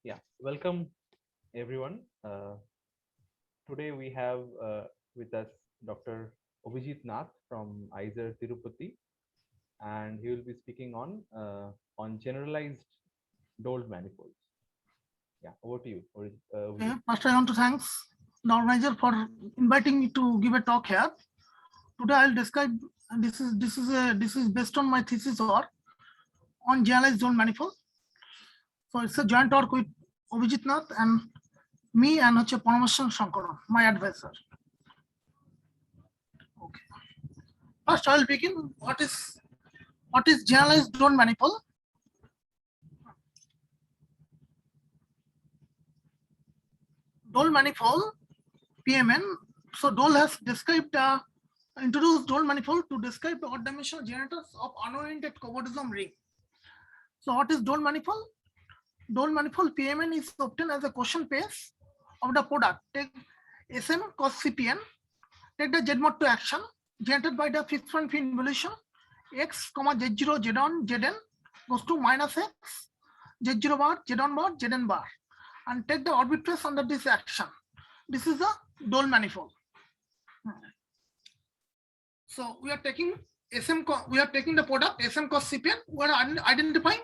Yeah, welcome everyone. Today we have with us Dr. Abhijit Nath from ISER Tirupati, and he will be speaking on generalized Dold manifolds. Yeah, over to you, Okay, Abhijit. first I want to thanks the organizer for inviting me to give a talk here. Today I'll describe this is based on my thesis work on generalized zone manifold. So it's a joint work with Abhijit Nath and me and Paramashan Shankaran, my advisor. Okay. First I'll begin what is generalized zone manifold. Dole manifold PMN. So Dole has described introduced Dole manifold to describe the odd dimensional generators of unoriented cobordism ring. So what is Dole manifold? Dole manifold PMN is obtained as a quotient space of the product. Take Sm cos Cpn. Take the Z mod to action generated by the fixed point involution x, z0, z1, zn goes to minus x, z0 bar, z1 bar, zn bar, and take the orbit trace under this action. This is a Dole manifold. So we are taking the product Sm cos Cpn. We are identifying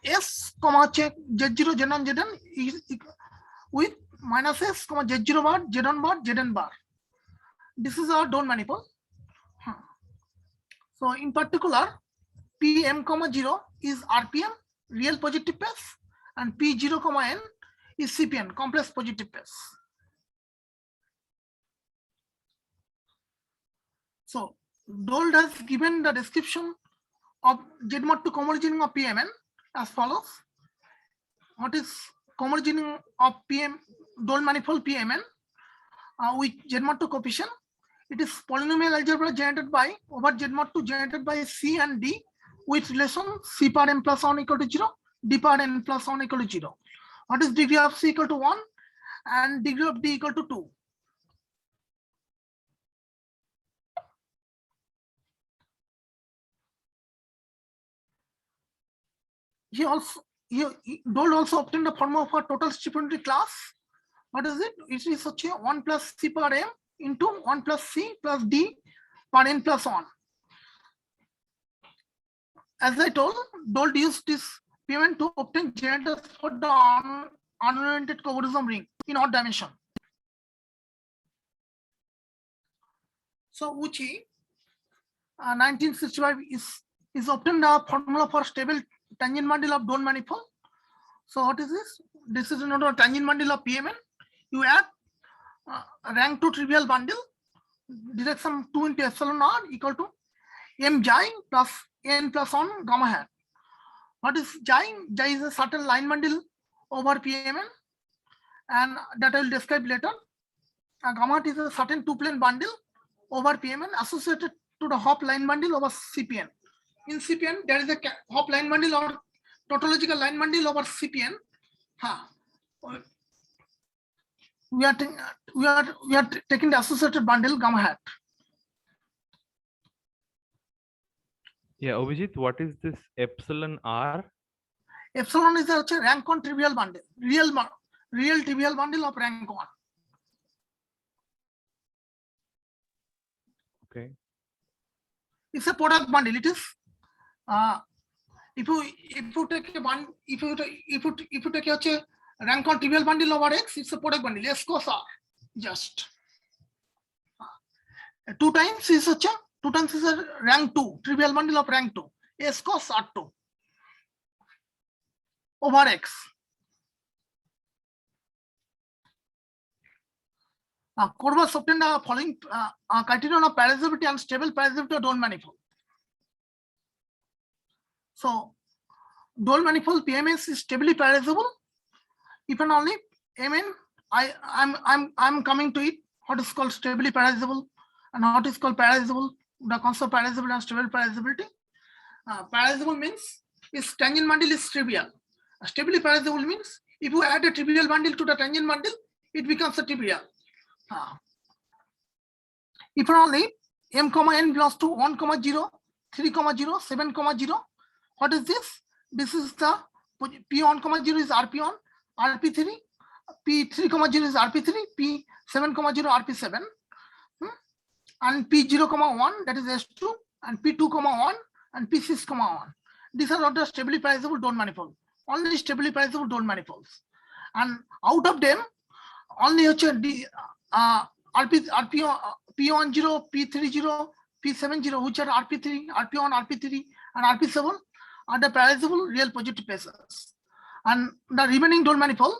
S, check Z0, Z1, Zn is with minus S, Z0 bar, Z1 bar, Zn bar. This is our Dole manifold. So in particular, Pm, 0 is RPM, real positive phase, and P0, n is Cpn, complex positive phase. So Dole has given the description of Z mod to common of PMN as follows. What is common of PM Dole manifold PMN with Z mod to coefficient? It is polynomial algebra generated by over Z mod 2 generated by C and D with relation C power n plus 1 equal to 0, D power n plus 1 equal to 0. What is degree of C equal to 1 and degree of D equal to 2? Dole also obtained the formula for total stability class. What is it? It is such a 1 plus C power m into 1 plus C plus D power n plus 1. As I told, Dole used this PMN to obtain generators for the unoriented cobordism ring in odd dimension. So Uchi 1965 is obtained the formula for stable tangent bundle of Dole manifold. So what is this? This is another tangent bundle of PMN. You add rank 2 trivial bundle, direction 2 into epsilon r equal to m xi plus n plus 1 gamma hat. What is xi? Xi is a certain line bundle over PMN, and that I will describe later. Gamma hat is a certain two-plane bundle over PMN associated to the Hopf line bundle over CPN. In CPN, there is a Hopf line bundle or tautological line bundle over CPN. We are taking the associated bundle gamma hat. Yeah, Abhijit, what is this epsilon r? Epsilon is a rank 1 trivial bundle, real trivial bundle of rank 1. Okay. It's a product bundle. It is if you take a one if you take a rank 1 trivial bundle over X, it's a product bundle S cos R. Just 2 times is a rank 2 trivial bundle of rank 2 S cos R2 over X. Corvus obtained the following criterion of parallelizability and stable parallelizability of Dole manifold. So Dole manifold PMS is stably parallelizable if and only Mn. I'm coming to it. What is called stably parallelizable and what is called parallelizable, the concept of parallelizability and stable parallelizability. Parallelizable means its tangent bundle is trivial. Stably parallelizable means if you add a trivial bundle to the tangent bundle, it becomes a trivial. If and only m, n belongs to 1, 0, 3, 0, 7, 0. What is this? This is the P1, 0 is RP1, RP3, P3, 0 is RP3, P7, 0 RP7, and P0, 1 that is S2, and P2, 1 and P6, 1. These are not the stably parallelizable Doan manifold. Only stably parallelizable Doan manifolds. And out of them, only P10, P30, P70, which are RP3, RP1, RP3, and RP7 are the parallelizable real positive pairs. And the remaining Doan manifold,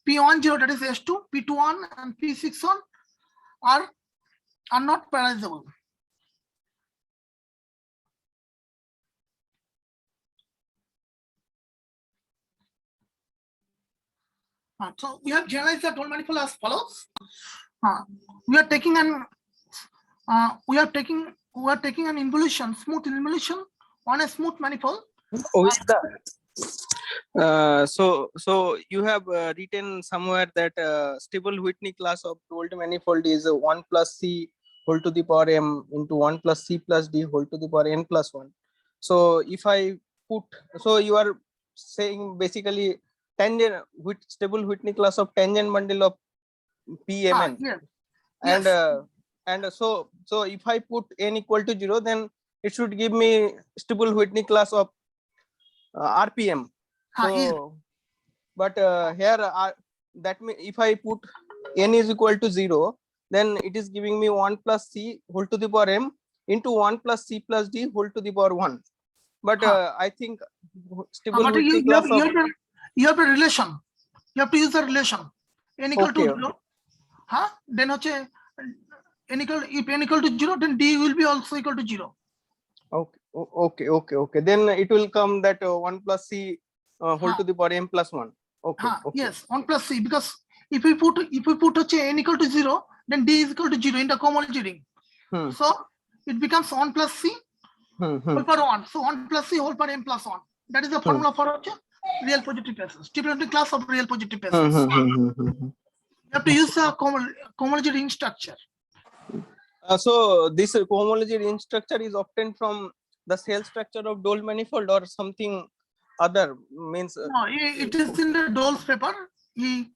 P10 that is S2, P21, and P61 are not parallelizable. So we have generalized the Doan manifold as follows. We are taking an involution, smooth involution on a smooth manifold. So you have written somewhere that stable Whitney class of Dold manifold is 1 plus C whole to the power m into 1 plus C plus D whole to the power n plus 1. So if I put, so you are saying basically tangent stable Whitney class of tangent bundle of PMN. Yes. And so if I put n equal to 0, then it should give me stable Whitney class of RPM. So, but here that means if I put n is equal to 0, then it is giving me 1 plus C whole to the power m into 1 plus C plus D whole to the power 1. But I think stable Whitney class you have a relation. You have to use the relation. N equal to 0. Then if n equal to 0, then D will be also equal to 0. Okay. Then it will come that 1 plus C whole to the power m plus 1. Okay. Yes, 1 plus C, because if we put n equal to 0, then D is equal to 0 in the cohomology ring. So it becomes 1 plus C whole power 1. So 1 plus C whole power m plus 1. That is the formula for real positive pairs. Stability class of real positive pairs. You have to use the cohomology ring structure. So this cohomology ring structure is obtained from the cell structure of Dold manifold or something other, means no, it is in the Dole's paper. It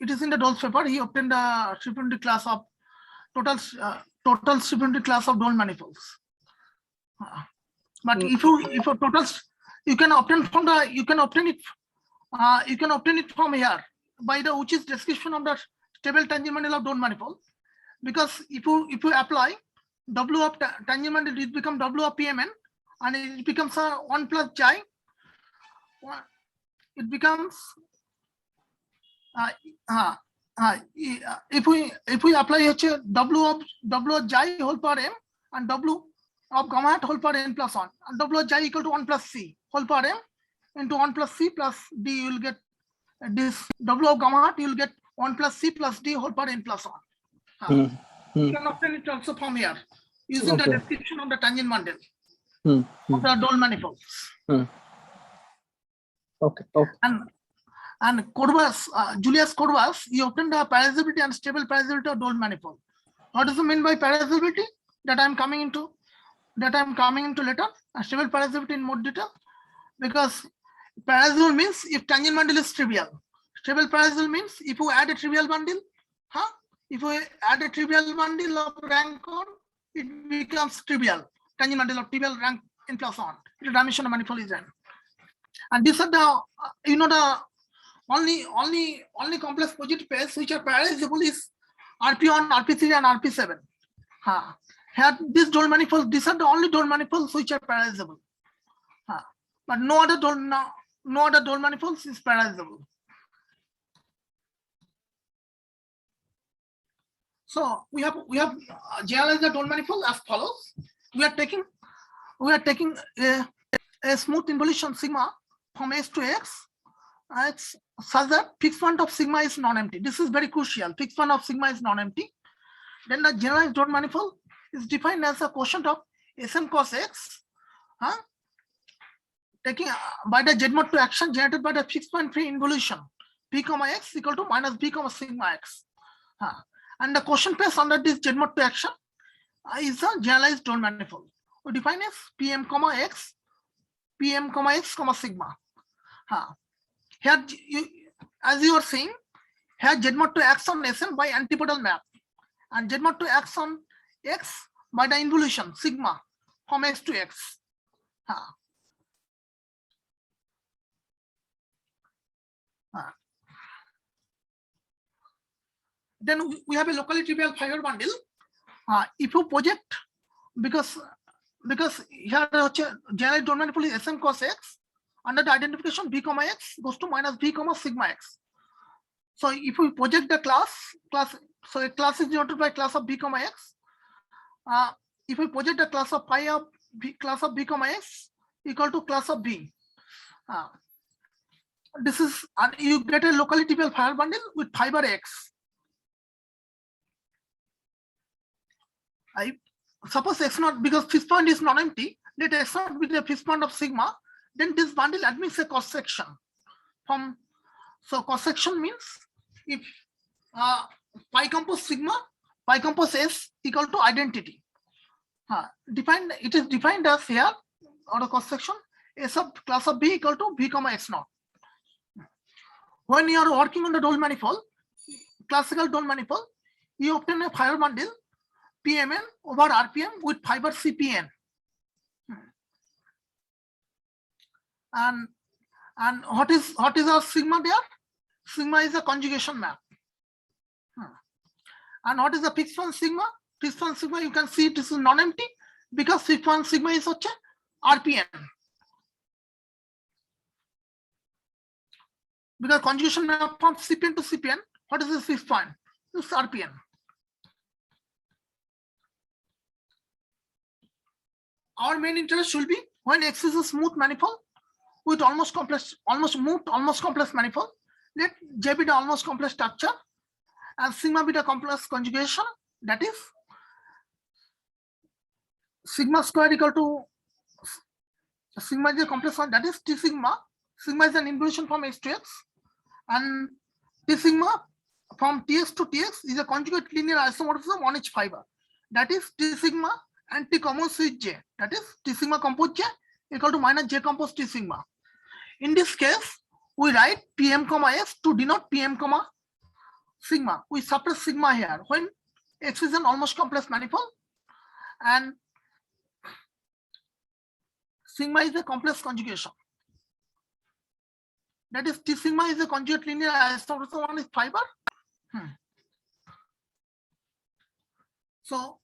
is in the Dole's paper. He obtained the stability class of total stability class of Dold manifolds. But if a totals, you can obtain it from here by the which is description of the stable tangent bundle of Dold manifold. Because if you apply W of tangent bundle, it becomes W of PMN, and it becomes a 1 plus Chi. It becomes if we apply W of Chi whole power m and W of gamma hat whole power n plus 1, and W of Chi equal to 1 plus C whole power m into 1 plus C plus D, you will get this W of gamma hat, you will get 1 plus C plus D whole power n plus 1. You can obtain it also from here using the description of the tangent bundle of the Dold manifolds. Okay. And Corvus, Julius Corvus, he obtained the parallelizability and stable parallelizability of Dold manifold. What does it mean by parallelizability? That I'm coming into later. And stable parallelizability in more detail, because parallelizable means if tangent bundle is trivial. Stable parallelizable means if you add a trivial bundle, if we add a trivial bundle of rank on, it becomes trivial. Tangent bundle of trivial rank n plus 1. The dimension of manifold is n. And these are the the only complex positive pairs which are parallelizable is RP1, RP3, and RP7. Here this Dold manifold, these are the only Dold manifolds which are parallelizable. But no other Dold manifolds is parallelizable. So we have generalized the Dold manifold as follows. We are taking a smooth involution sigma from S to X. It's such that fixed point of sigma is non-empty. This is very crucial. Fixed point of sigma is non-empty. Then the generalized Dold manifold is defined as a quotient of Sn cos X, taking by the Z mod 2 action generated by the fixed point free involution P comma X equal to minus B comma sigma X. And the quotient pairs under this Z mod 2 action is a generalized Dold manifold. We define as PM comma X comma sigma. Here, as you are saying, here Z mod 2 acts on Sn by antipodal map, and Z mod 2 acts on X by the involution sigma from X to X. Then we have a locally trivial fiber bundle. If you project, because here generalized Doan manifold is Sn cos X under the identification V comma X goes to minus V comma sigma X. So if we project the class, so a class is denoted by class of V comma X. If we project the class of phi of V, class of V comma X equal to class of V. This is, and you get a locally trivial fiber bundle with fiber X. Suppose X naught, because fixed point is non-empty, let X naught be the fixed point of sigma, then this bundle admits a cross section from, so cross section means if pi compose sigma, pi compose S equal to identity. Defined, it is defined as here, or a cross section, S of class of B equal to V comma X naught. When you are working on the Doan manifold, classical Doan manifold, you obtain a fiber bundle PMN over RPM with fiber CPN. And what is our sigma there? Sigma is a conjugation map. And what is the fixed point sigma? Fixed point sigma, you can see this is non-empty because fixed point sigma is such a RPM. Because conjugation map from CPN to CPN, what is the fixed point? It's RPN. Our main interest should be when X is a smooth manifold with almost complex manifold, let J be the almost complex structure and sigma be the complex conjugation, that is sigma square equal to sigma is a complex one, that is T sigma. Sigma is an involution from X to X, and T sigma from Tx to Tx is a conjugate linear isomorphism on each fiber, that is T sigma anti-compose with J, that is T sigma compose J equal to minus J compose T sigma. In this case, we write PM comma S to denote PM comma sigma. We suppress sigma here when X is an almost complex manifold and sigma is a complex conjugation. That is T sigma is a conjugate linear isomorphism on its fiber. So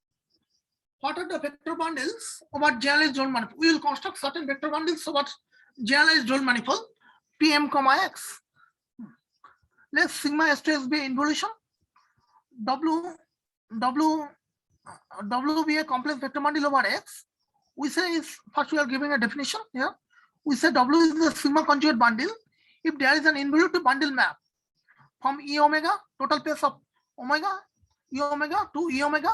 what are the vector bundles over generalized Doan manifold? We will construct certain vector bundles over generalized Doan manifold PM comma X. Let sigma S to S be involution. W be a complex vector bundle over X. We say is, first we are giving a definition here. We say W is the sigma conjugate bundle if there is an involutive bundle map from E omega, total pace of omega, E omega to E omega,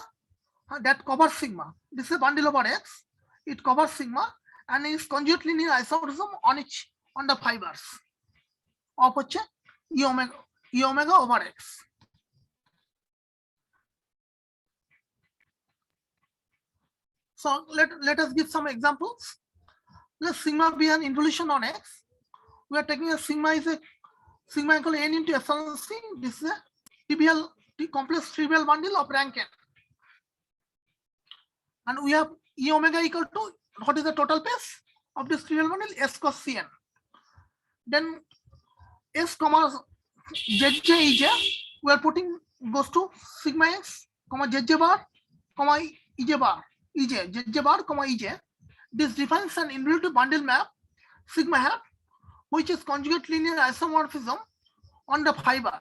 that covers sigma. This is a bundle over X. It covers sigma and is conjugate linear isomorphism on the fibers of E omega over X. So let us give some examples. Let sigma be an involution on X. We are taking a sigma is a sigma equal to n into epsilon c. This is a complex trivial bundle of rank n. And we have E omega equal to, what is the total pace of this trivial bundle? S cos Cn. Then S comma Zj Ej, we are putting goes to sigma X comma Zj bar comma Ej bar, Zj bar comma Ej. This defines an involutive bundle map sigma hat, which is conjugate linear isomorphism on the fiber.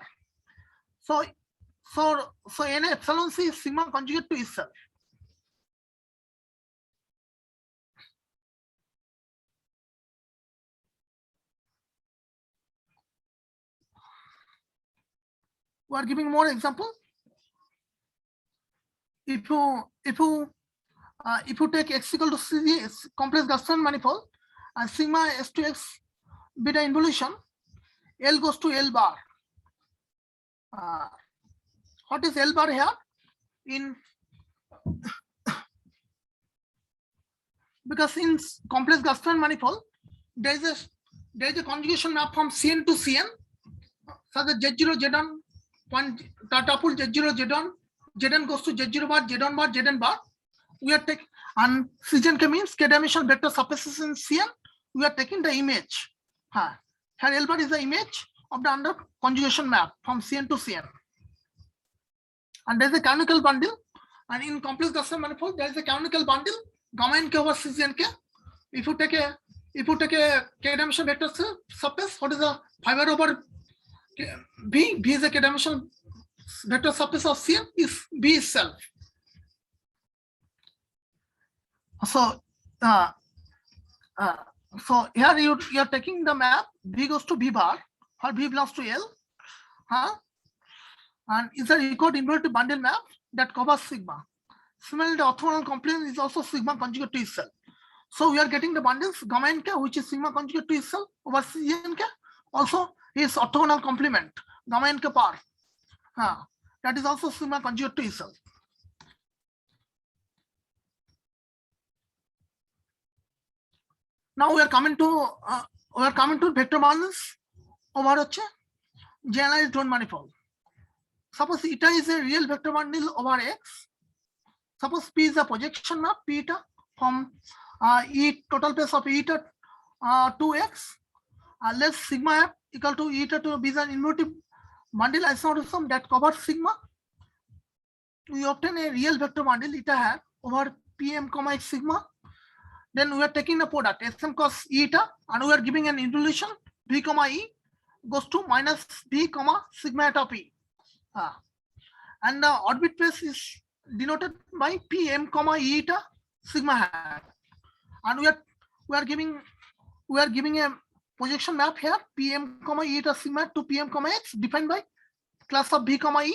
So n epsilon c is sigma conjugate to itself. We are giving more example. If you take X equal to C complex Gaussian manifold and sigma S to X beta involution, L goes to L bar. What is L bar here? Because in complex Gaussian manifold there there is a conjugation map from Cn to Cn. So the Z0, Z1, point tuple Z0, Z1, Zn goes to Z0 bar, Z1 bar, Zn bar. We are taking, and Cn means k-dimensional vector surfaces in Cn. We are taking the image. Here L bar is the image of the under conjugation map from Cn to Cn. And there is a canonical bundle. And in complex Gaussian manifold, there is a canonical bundle, gamma n k over Cn k. If you take a k-dimensional vector surface, what is the fiber over V? V is a k-dimensional vector surface of Cn, is V itself. So, here you are taking the map. V goes to V bar, or V belongs to L. And is a record inverted bundle map that covers sigma. Similarly, the orthogonal complement is also sigma conjugate to itself. So we are getting the bundles gamma n k, which is sigma conjugate to itself over Cn k. Also is orthogonal complement gamma n k par. That is also sigma conjugate to itself. Now we are coming to vector bundles over generalized drone manifold. Suppose eta is a real vector bundle over X. Suppose P is a projection map P eta from E total space of eta to X. Let sigma f equal to eta to be an inverted bundle isomorphism that covers sigma. We obtain a real vector bundle eta hat over Pm comma X sigma. Then we are taking the product Sm cos eta and we are giving an involution V comma E goes to minus V comma sigma eta P. And the orbit phase is denoted by Pm comma eta sigma hat. And we are giving a projection map here Pm comma eta sigma to Pm comma X defined by class of V comma E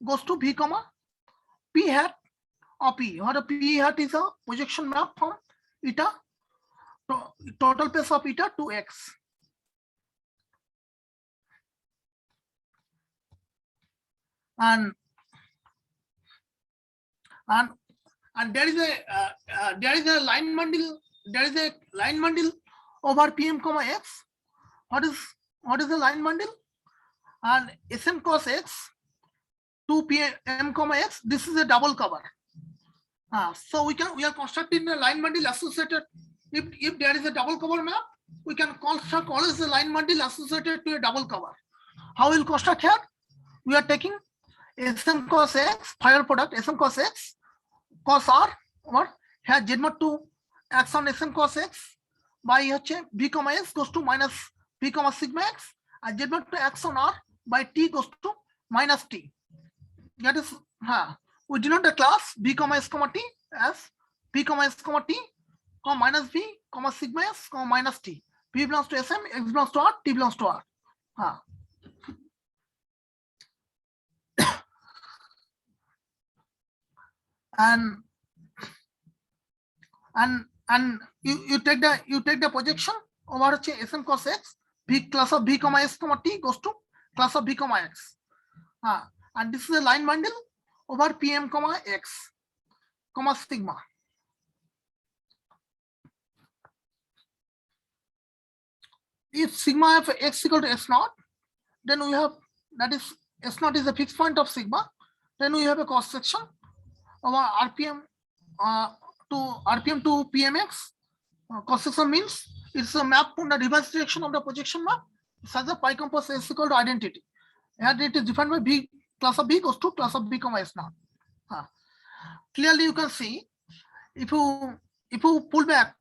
goes to V comma P hat or P. Or the P hat is a projection map from eta total space of eta to X. And there is a line bundle. There is a line bundle over Pm comma X. What is the line bundle? And Sm cos X to Pm comma X. This is a double cover. So we are constructing a line bundle associated. If there is a double cover map, we can construct always a line bundle associated to a double cover. How will construct here? We are taking Sm cos X, final product Sm cos X, cos R, or here Z mod to X on Sm cos X by V comma X goes to minus V comma sigma X, and Z mod to X on R by T goes to minus T. That is, we denote the class V comma S comma T as V comma S comma T, comma minus V comma sigma S comma minus T. V belongs to Sm, X belongs to R, T belongs to R. And you take the projection over Sm cos X, V class of V comma S comma T goes to class of V comma X. And this is a line bundle over Pm comma X comma sigma. If sigma of X equal to S naught, then we have, that is S naught is a fixed point of sigma, then we have a cross section over RPM to PMX. Cross section means it's a map on the reverse direction of the projection map such that pi compass S equal to identity. And it is defined by V class of B goes to class of B comma S naught. Clearly you can see if you pull back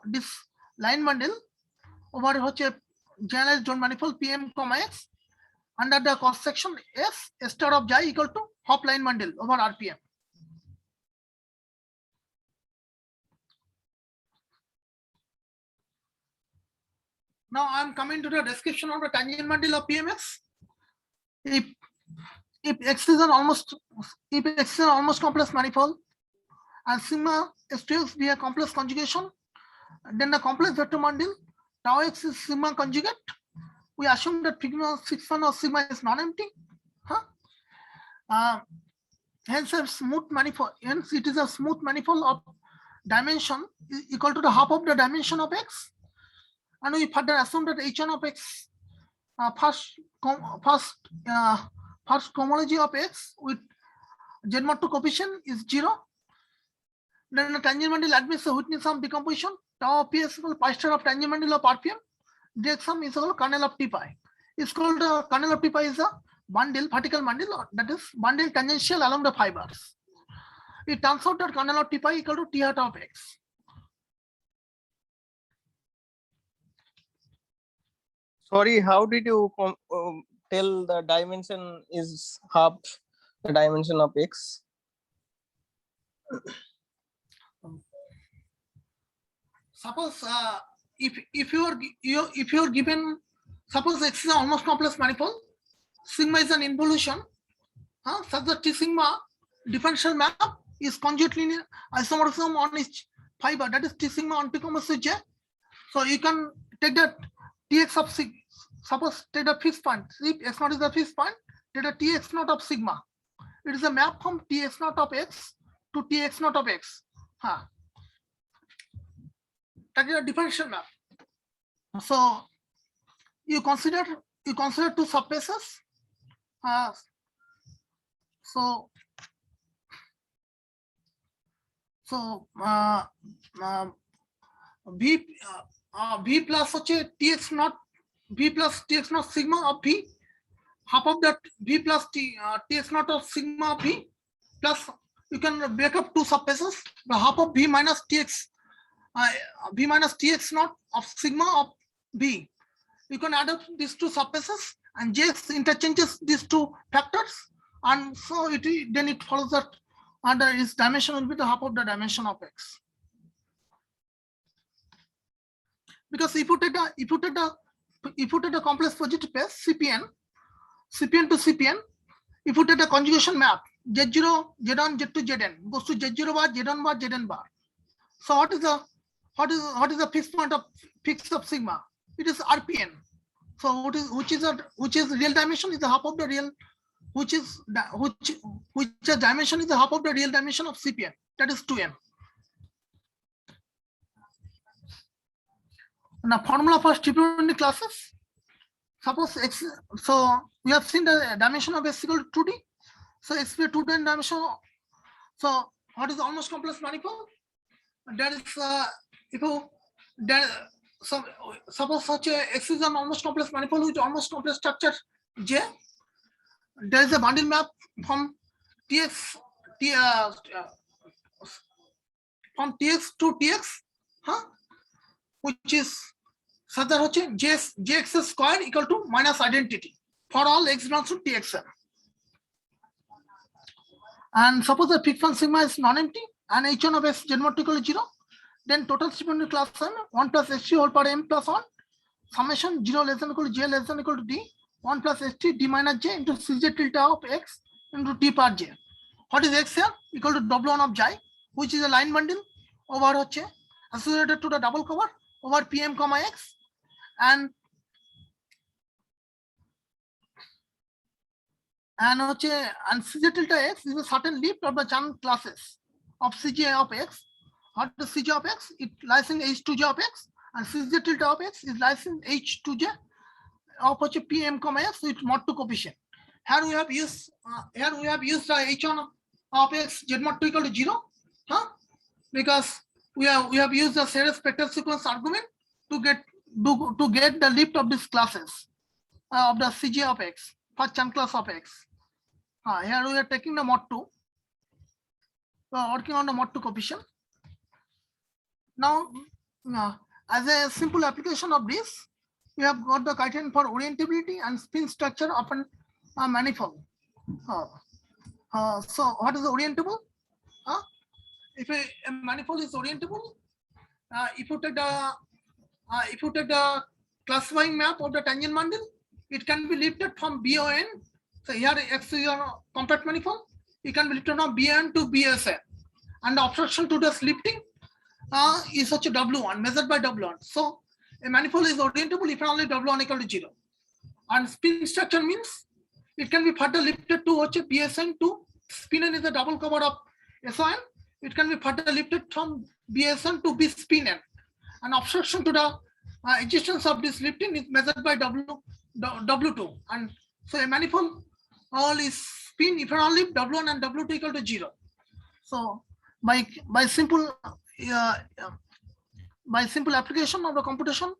this line bundle over generalized drone manifold Pm comma X under the cross section S star of J equal to hop line bundle over RPM. Now I am coming to the description of the tangent bundle of PMX. If X is an almost complex manifold and sigma S2X be a complex conjugation, then the complex vector bundle tau X is sigma conjugate. We assume that sigma of sigma is non-empty. Hence a smooth manifold. Hence it is a smooth manifold of dimension is equal to the half of the dimension of x, and we further assume that h1 of x first cohomology of x with z mod 2 coefficient is 0. Then the tangent bundle admits the Whitney sum decomposition. Tau of p is equal to pi star of tangent bundle of RPM. Dx sum is equal to kernel of t pi. It's called the kernel of t pi is a bundle, vertical bundle, that is bundle tangential along the fibers. It turns out that kernel of t pi equal to t hat of x. Sorry, how did you tell the dimension is half the dimension of x? Suppose if you are given, suppose x is an almost complex manifold, sigma is an involution, such that T sigma differential map is conjugate linear isomorphism on each fiber, that is T sigma on P comma J. So you can take that Tx of sigma, suppose take the fixed point, if x naught is the fixed point, take the Tx naught of sigma. It is a map from Tx naught of x to Tx naught of x. That is a differential map. So you consider two subspaces. V plus Tx naught, V plus Tx naught sigma of V, half of that V plus Tx naught of sigma of V, plus you can break up two subspaces, the half of V minus Tx naught of sigma of V. You can add up these two subspaces and Jx interchanges these two factors, and so then it follows that under its dimension will be the half of the dimension of x. Because if you take a complex positive space CPN to CPN, if you take a conjugation map Z0, Z1, Z2, Zn goes to Z0 bar, Z1 bar, Zn bar. So what is the fixed point of sigma? It is RPN. So which is real dimension is the half of the real, which dimension is the half of the real dimension of CPN, that is 2n. Now formula for Trigonometry classes. Suppose x, so we have seen the dimension of x equal to 2D. So x is 2D dimension. So what is the almost complex manifold? That is suppose such a x is an almost complex manifold with almost complex structure J. There is a bundle map from Tx to Tx, which is such that Jx square equal to minus identity for all x belongs to Txn. And suppose the fixed point sigma is non-empty and h1 of x Z mod equal to 0, then total Trigonometry class 1 plus st whole power m plus 1 summation 0 less than equal to j less than equal to d 1 plus st d minus j into cj tilde of x into t power j. What is x here? Equal to W1 of j, which is a line bundle over associated to the double cover over pm comma x, and cj tilde x is a certain lift of the channel classes of cj of x. What is cj of x? It lies in h2j of x, and cj tilde of x is lies in h2j of pm comma x with mod 2 coefficient. Here we have used the h1 of x z mod 2 equal to 0, because we have used the series spectral sequence argument to get the lift of these classes of the cj of x for channel class of x. Here we are taking the mod 2. We are working on the mod 2 coefficient. Now, as a simple application of this, we have got the criterion for orientability and spin structure of a manifold. So what is orientable? If a manifold is orientable, if you take the classifying map of the tangent bundle, it can be lifted from BON. So here x is your compact manifold. It can be lifted from BN to BSN, and the obstruction to this lifting is such a W1 measured by W1. So a manifold is orientable if only W1 equal to 0. And spin structure means it can be further lifted to BSN to spin n is a double cover of SON. It can be further lifted from BSN to be spin n. And obstruction to the existence of this lifting is measured by W2. And so a manifold all is spin if and only if W1 and W2 equal to 0. So by simple application of the computation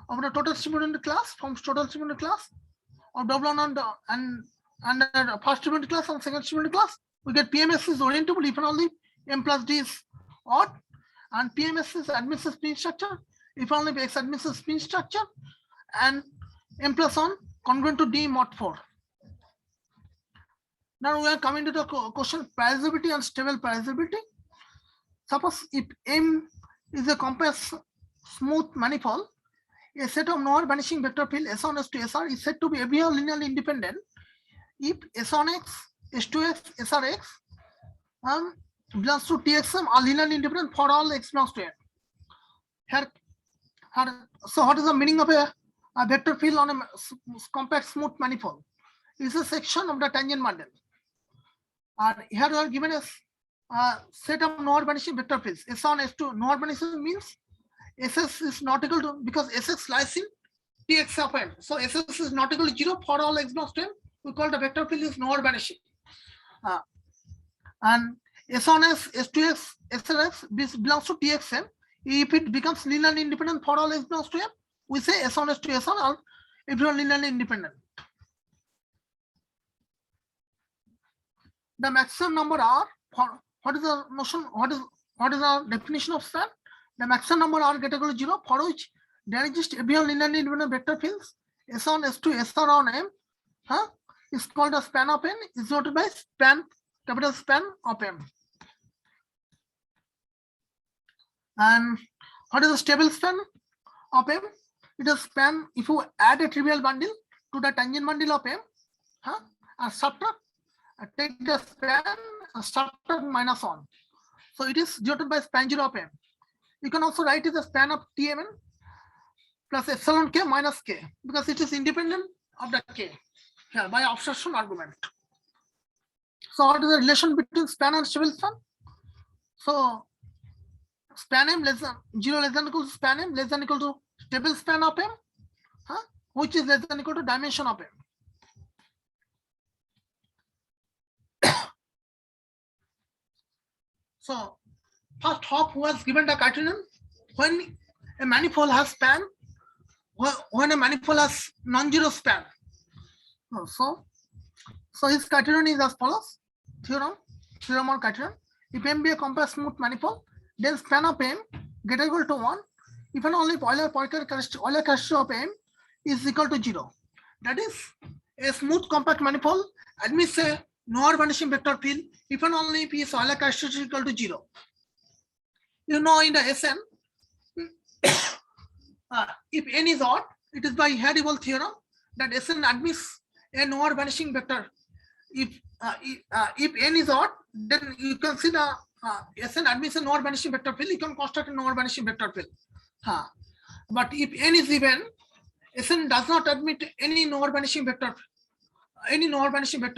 of the total distributed class from total distributed class of W1 and the first distributed class and second distributed class, we get PMS is orientable if and only M plus D is odd, and PMS is admissive spin structure if only if X admissive spin structure, and M plus 1 congruent to D mod 4. Now we are coming to the question parizeability and stable parizeability. Suppose if M is a compact smooth manifold, a set of no vanishing vector field S1 S2 SR is said to be everywhere linearly independent if S1x, S2x, SRx belongs to TXM are linearly independent for all X belongs to M. So what is the meaning of a vector field on a compact smooth manifold? It's a section of the tangent bundle. And here we are given a set of no vanishing vector fields. S1, S2, no vanishing means SS is not equal to, because SS lies in Tx of M. So SS is not equal to 0 for all X belongs to M. We call the vector field is no vanishing. And S1s, S2s, SRx this belongs to TXM. If it becomes linearly independent for all X belongs to M, we say S1, S2, SR are everyone linearly independent. The maximum number R, what is the notion? What is our definition of span? The maximum number R get equal to 0 for which there exists everyone linearly independent vector fields S1, S2, SR on M. Is called a span of N, is noted by span, capital span of M. And what is the stable span of M? It is span if you add a trivial bundle to the tangent bundle of M, and subtract, take the span and subtract minus 1. So it is denoted by span 0 of M. You can also write it as span of Tmn plus epsilon k minus k, because it is independent of the k. Here by abstraction argument. So what is the relation between span and stable span? So span M less than 0 less than equal to span M less than equal to stable span of M, which is less than equal to dimension of M. So first Hopf was given the criterion when a manifold has span, when a manifold has non-zero span. So his criterion is as follows: theorem or criterion. If M be a compact smooth manifold, then span of M get equal to 1 if and only if Euler characteristic of M is equal to 0. That is, a smooth compact manifold admits a no vanishing vector field if and only if its Euler characteristic equal to 0. You know, in the Sn, if n is odd, it is by Hardy-Wald theorem that Sn admits a no vanishing vector. If n is odd, then you can see the Sn admits a no vanishing vector field. You can construct a no vanishing vector field. But if n is even, Sn does not admit any no vanishing vector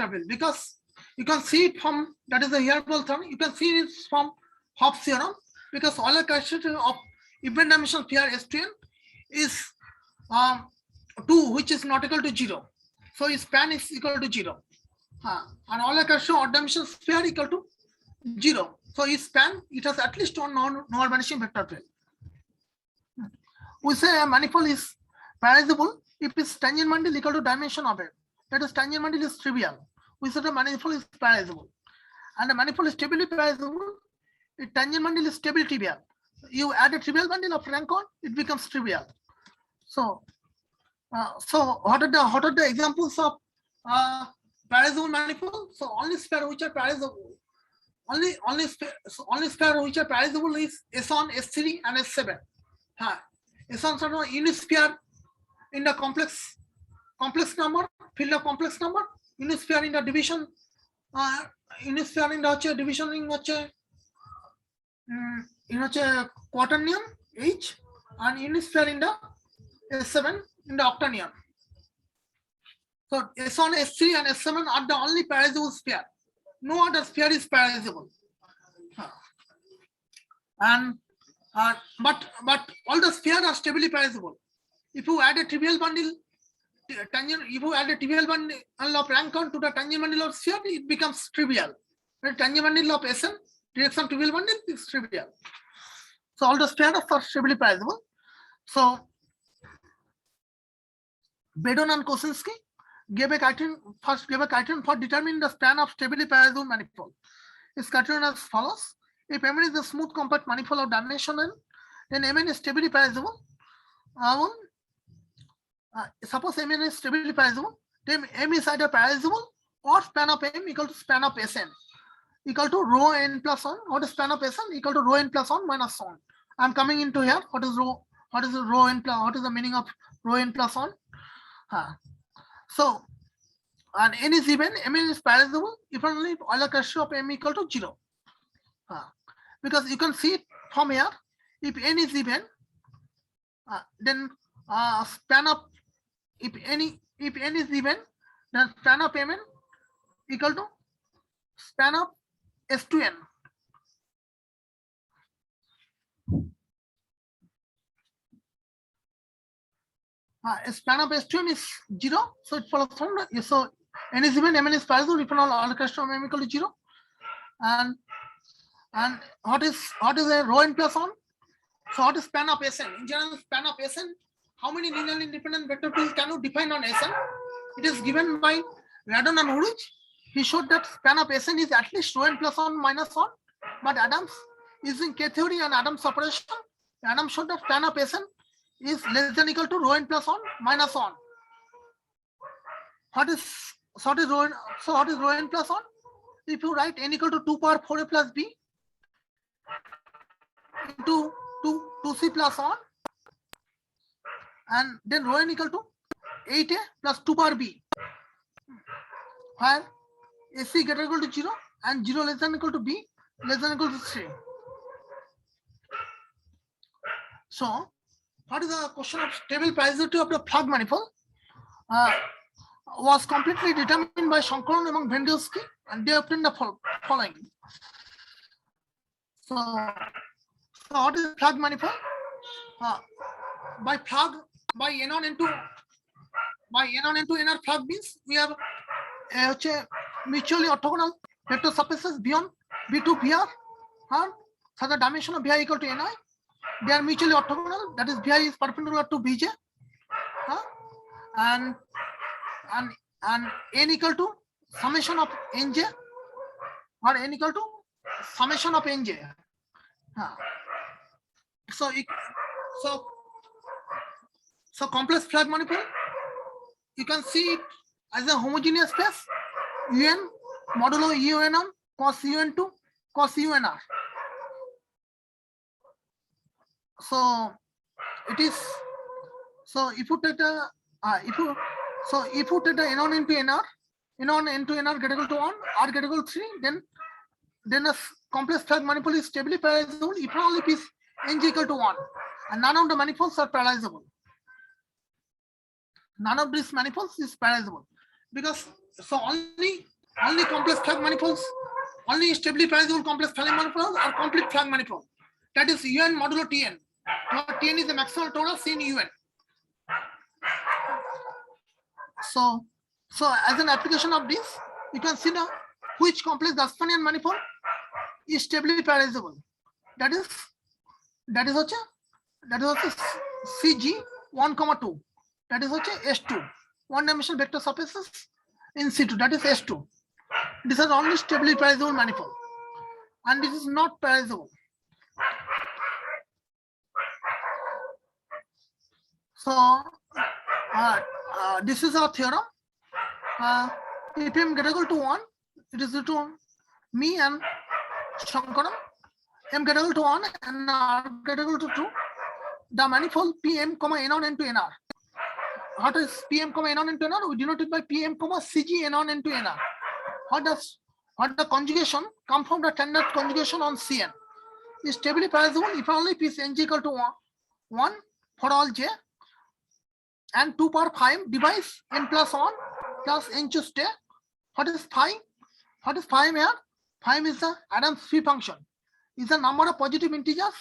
field, because you can see it from, that is the Hardy-Wald theorem. You can see it from Hopf's theorem, because Euler characteristic of even dimensional sphere S2n is 2, which is not equal to 0. So its span is equal to 0. And Euler characteristic of dimensional sphere equal to 0. So its span, it has at least one non-vanishing vector field. We say a manifold is parizable if its tangent bundle equal to dimension of it. That is, tangent bundle is trivial. We say the manifold is parizable. And the manifold is stably parizable. The tangent bundle is stably trivial. You add a trivial bundle of rank 1, it becomes trivial. So what are the examples of parizable manifold? So only sphere which are parizable, only sphere which are parizable is S1, S3, and S7. S1 are unit sphere in the complex number, field of complex number, unit sphere in the division, unit sphere in the division ring quaternion H, and unit sphere in the S7 in the octanion. So S1, S3, and S7 are the only parizable sphere. No other sphere is parizable. And But all the spheres are stably pairable. If you add a trivial bundle, tangent, if you add a trivial bundle of rank count to the tangent bundle of sphere, it becomes trivial. The tangent bundle of Sn direction trivial bundle is trivial. So all the spheres are stably pairable. So Bedon and Kosinski gave a criterion for determining the span of stably pairable manifold. Its criterion as follows: if Mn is a smooth compact manifold of dimension n, then Mn is stably pairable. Suppose Mn is stably pairable, then M is either pairable or span of M equal to span of Sn equal to rho n plus 1. What is span of Sn? Equal to rho n plus 1 minus 1. I'm coming into here. What is rho n plus? What is the meaning of rho n plus 1? So, and n is even, Mn is pairable if only if Euler ratio of M equal to 0. Because you can see it from here. If n is even, then span of if n is even, then span of Mn equal to span of S2n. Span of S2n is 0, so it follows from the, so n is even, Mn is pairable if all Euler ratio of M equal to 0. And what is a rho n plus 1? So what is span of Sn? In general, span of Sn, how many linearly independent vector fields can you define on Sn? It is given by Radon and Ulrich. He showed that span of Sn is at least rho n plus 1 minus 1. But Adams, using K-theory and Adams operation, Adams showed that span of Sn is less than equal to rho n plus 1 minus 1. What is rho n plus 1? If you write n equal to 2 power 4a plus b into 2c plus 1, and then rho n equal to 8a plus 2 power b, where AC greater equal to 0 and 0 less than equal to b less than equal to 3. So, what is the question of stable pairability of the plug manifold? Was completely determined by Shankaran among Vendelsky, and they obtained the following. So what is plug manifold? By N1 N2 NR plug means we have mutually orthogonal vector surfaces beyond B2 VR, so the dimension of Vi equal to Ni. They are mutually orthogonal, that is Vi is perpendicular to Bj, and n equal to summation of Nj, or n equal to summation of Nj. So complex plug manifold, you can see it as a homogeneous space, Un modulo Un1 cos Un2 cos Unr. So it is, so if you take the if you take the N1 into Nr, N1 into Nr get equal to 1, R get equal to 3, then a complex plug manifold is stably pairalizable if and only if Nj equal to 1, and none of the manifolds are pairalizable. None of these manifolds is pairalizable, because so only complex plug manifolds, only stably pairalizable complex plug manifolds are complete plug manifold. That is Un modulo Tn. Tn is the maximal torus in Un. So as an application of this, you can see now which complex Gasparian manifold is stably pairalizable. That is CG 1,2. That is S2. One dimensional vector surfaces in C2. That is S2. This is only stably pairalizable manifold, and this is not pairalizable. So this is our theorem. If M get equal to 1, it is equal to me and Shankaran. M get equal to 1 and R get equal to 2. The manifold Pm, N1 into Nr. What is Pm, N1 into Nr? We denote it by Pm, Cg N1 into Nr. What the conjugation come from the standard conjugation on Cn is stably pairalizable if only if Nj equal to 1 for all j, and 2 power 5 divides n plus 1 plus n choose stay. What is phi? What is phi here? Phi is the Adams phi function. Is the number of positive integers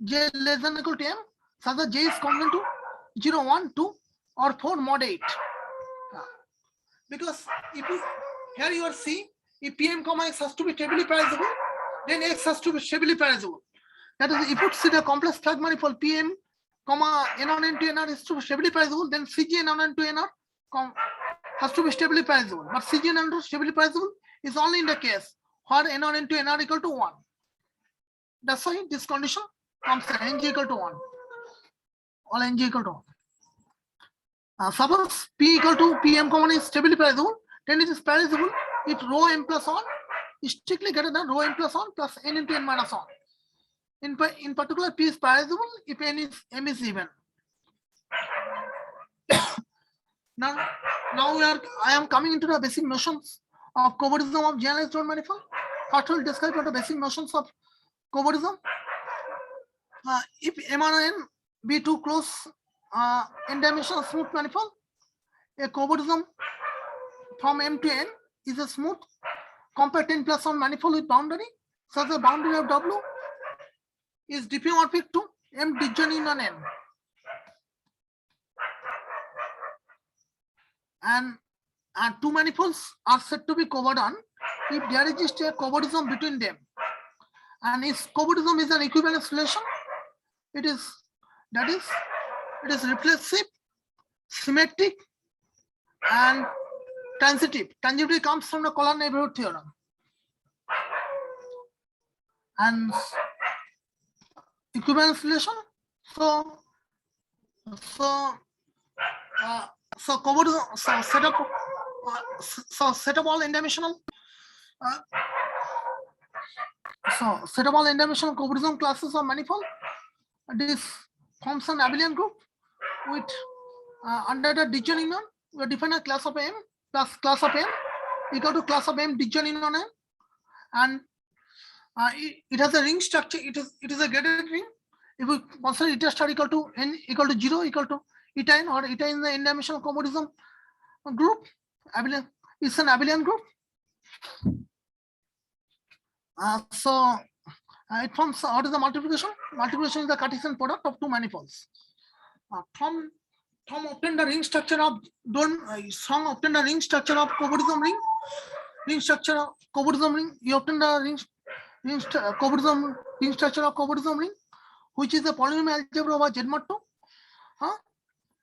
j less than or equal to m, such that j is constant to 0, 1, 2, or 4 mod 8. Because if you, here you are see, if pm comma x has to be stably pairable, then x has to be stably pairable. That is, if you see the complex flag manifold pm comma n1 into nr is to be stably pairable, then cg n1 into nr has to be stably pairable. But cg n1 stably pairable is only in the case where n1 into nr equal to 1. That's why this condition comes ng equal to 1. All ng equal to 1. Suppose p equal to pm common is stably pairable, then it is pairable if rho m plus 1 is strictly greater than rho m plus 1 plus n into n minus 1. In particular, p is pairable if m is even. Now I am coming into the basic notions of cobordism of generalized Jordan manifold. First, we'll describe what the basic notions of cobordism. If m and n be two close n-dimensional smooth manifold, a cobordism from m to n is a smooth compact n plus 1 manifold with boundary, such the boundary of W is diffeomorphic to m disjoint on n. And two manifolds are said to be cobordant if there exists a cobordism between them. And if cobordism is an equivalence relation, it is reflexive, symmetric, and transitive. Transitivity comes from the Collar neighborhood theorem. And equivalence relation. So cobordism. Set up all n-dimensional. Set up all n-dimensional cobordism classes of manifold. This forms an abelian group with under the disjoint union. We define a class of m plus class of m equal to class of m disjoint union n, and it has a ring structure. It is a graded ring. If we consider eta star equal to n equal to 0 equal to eta n, or eta in the n-dimensional cobordism group, abelian is an abelian group. It forms, what is the multiplication? Multiplication is the Cartesian product of two manifolds. From obtain the ring structure of obtain the ring structure of cobordism ring structure of cobordism ring. You obtain the ring structure of cobordism ring, which is a polynomial algebra over Z mod 2.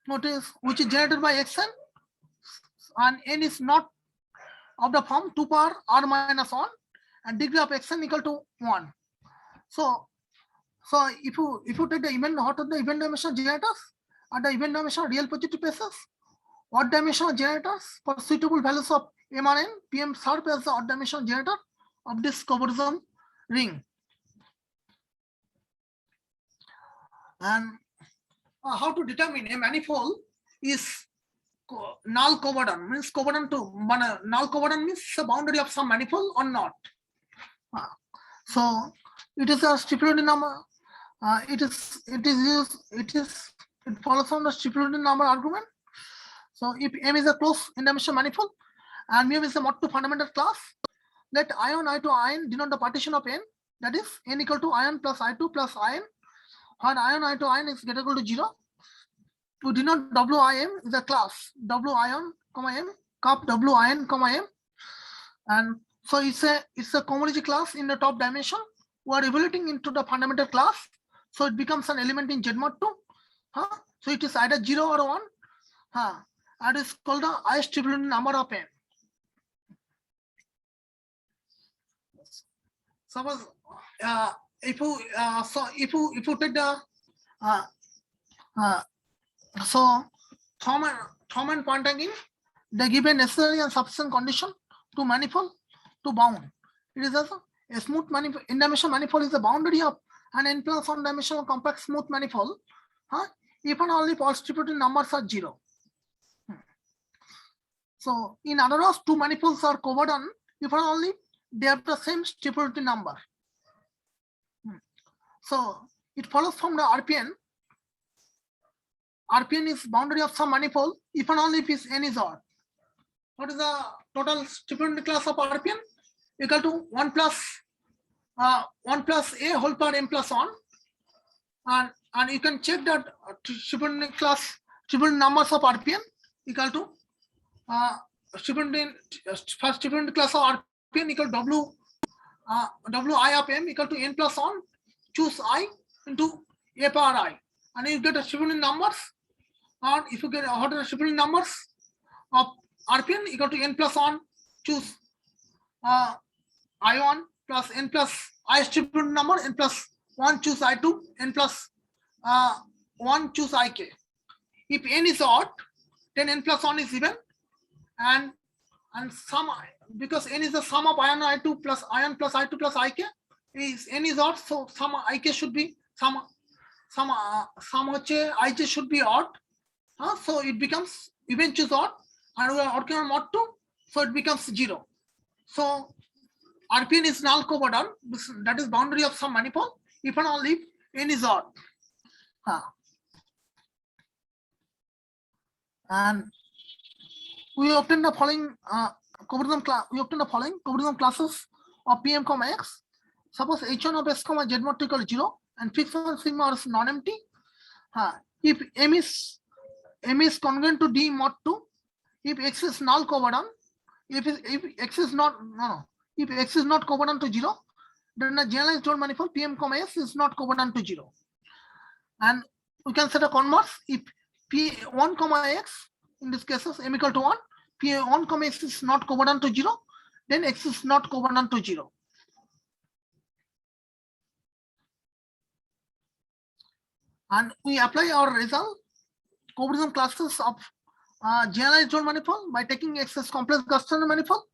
Notice which is generated by Xn, and n is not of the form 2 power r minus 1, and degree of Xn equal to 1. So if you take the event, what are the event dimensional generators and the event dimensional real positive spaces, odd dimensional generators for suitable values of m and n, pm serve as the odd dimensional generator of this cobordism ring. And how to determine a manifold is null cobordant, means cobordant to null cobordant means the boundary of some manifold or not. So it is a stipulated number. It follows from the stipulated number argument. So if M is a closed n-dimensional manifold and mu is a mod 2 fundamental class, let ion I to ion denote the partition of n, that is n equal to ion plus I2 plus ion, when ion I to ion is greater equal to 0. To denote WIM is a class W ion, m, cup W ion, m, and so it's a cohomology class in the top dimension. We are evaluating into the fundamental class, so it becomes an element in Z mod 2. So it is either 0 or 1. And it's called the highest stipulated number of n. Suppose if you take the Thom and Pointing, they give a necessary and sufficient condition to manifold to bound. It is also a smooth manifold. N-dimensional manifold is the boundary of an n plus 1 dimensional compact smooth manifold. If and only if all stipulated numbers are 0. So in other words, two manifolds are cobordant if and only they have the same stipulated number. So it follows from the RPN. RPN is boundary of some manifold if and only if n is odd. What is the total stipulated class of RPN? Equal to 1 plus a whole power m plus 1. and you can check that triple numbers of RPN equal to first triple class of RPN equal to Wi of m equal to n plus 1. Choose I into a power I, and you get a triple numbers. And if you get what are the triple numbers of RPN equal to n plus 1, choose I1 plus n plus I triple number n plus 1, choose I2, n plus 1, choose IK. If n is odd, then n plus 1 is even, and sum, because n is the sum of ion I2 plus ion plus I2 plus IK, is n is odd, so sum IK should be sum IJ should be odd. So it becomes even choose odd, and we are working on mod 2, so it becomes 0. So RPN is null covariant, that is boundary of some manifold, if and only if n is odd. And we obtain the following cobordism classes of PM, X. Suppose H1 of S, Z mod equal to 0 and fixed sigma is non-empty. If M is congruent to D mod 2, if X is null covariant, if X is not if X is not covariant to 0, then the generalized dual manifold PM, S is not covariant to 0. And we can set a converse if P1, X, in this case M equal to 1, P1, X is not covariant to 0, then X is not covariant to 0. And we apply our result cobordism classes of generalized dual manifold by taking X as complex Gaussian manifold.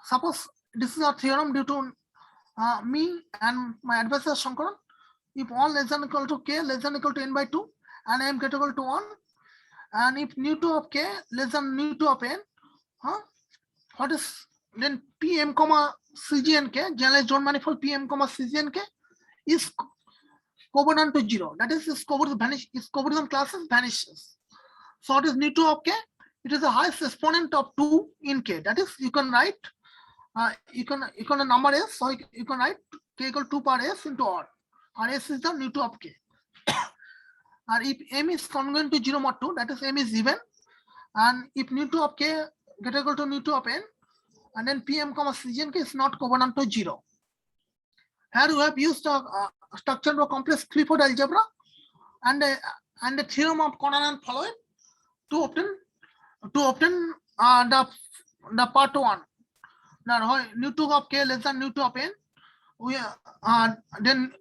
Suppose this is our theorem due to me and my advisor Shankaran. If 1 less than equal to k less than equal to n by 2 and m greater equal to 1, and if nu2 of k less than nu2 of n, what is then Pm, Cg and k, generalized dual manifold Pm, Cg and k is covariant to 0. That is, its cobordism classes vanishes. So what is nu2 of k? It is the highest exponent of 2 in k. That is, you can write you can a number s, so you can write k equal to 2 power s into r, and s is the nu2 of k. And if m is congruent to 0 mod 2, that is m is even, and if nu2 of k greater equal to nu2 of n, and then Pm, Cg and k is not covariant to 0. Here we have used a structure of complex three-fold algebra and the theorem of Conan following to obtain the part 1. Now nu2 of k less than nu2 of n, we then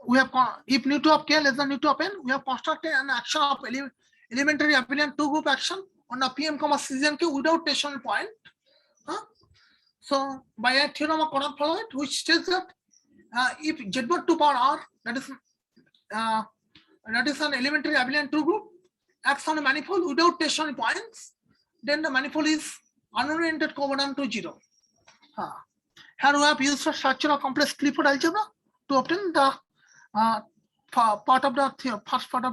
we have, if nu2 of k less than nu2 of n, we have constructed an action of elementary abelian two-group action on the Pm, Cg and k without stationary point. So by a theorem of Conan following, which states that if Z mod 2 power r, that is an elementary abelian two group, acts on a manifold without stationary points, then the manifold is unoriented covariant to 0. Here we have used a structure of complex Clifford algebra to obtain the first part of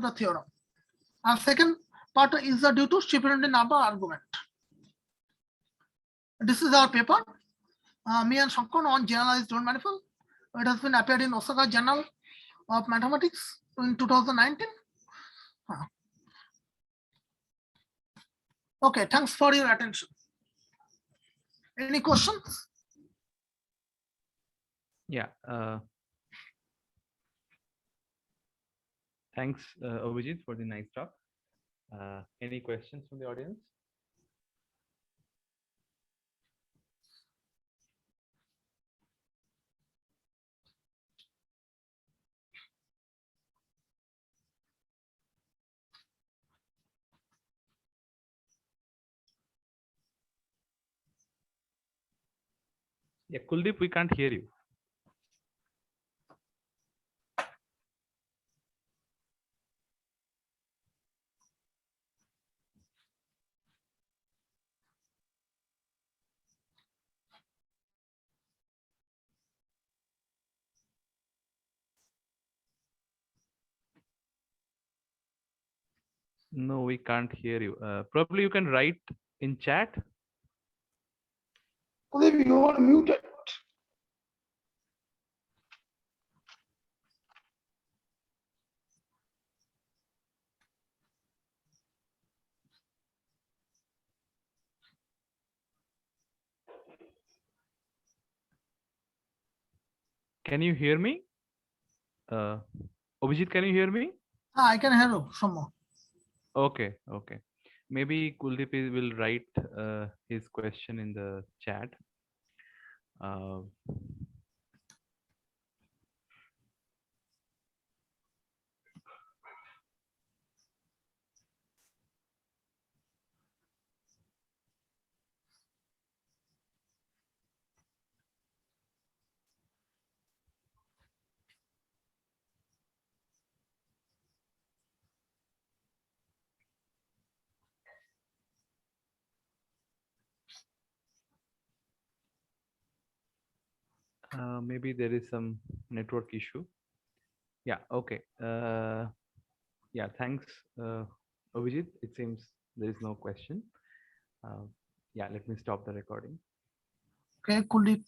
the theorem. And second part is due to Shipyard number argument. This is our paper, me and Shankar, on generalized dual manifold. It has been appeared in Osaka Journal of Mathematics in 2019. Okay, thanks for your attention. Any questions? Yeah. Thanks, Abhijit, for the nice talk. Any questions from the audience? Yeah, Kuldeep, we can't hear you. No, we can't hear you. Probably you can write in chat. Kuldeep, you are muted. Can you hear me? Abhijit, can you hear me? I can hear you some more. Okay, okay. Maybe Kuldeep will write his question in the chat. Uh, maybe there is some network issue. Yeah, okay. Yeah, thanks, Abhijit. It seems there is no question. Yeah, let me stop the recording. Okay, Kuldeep.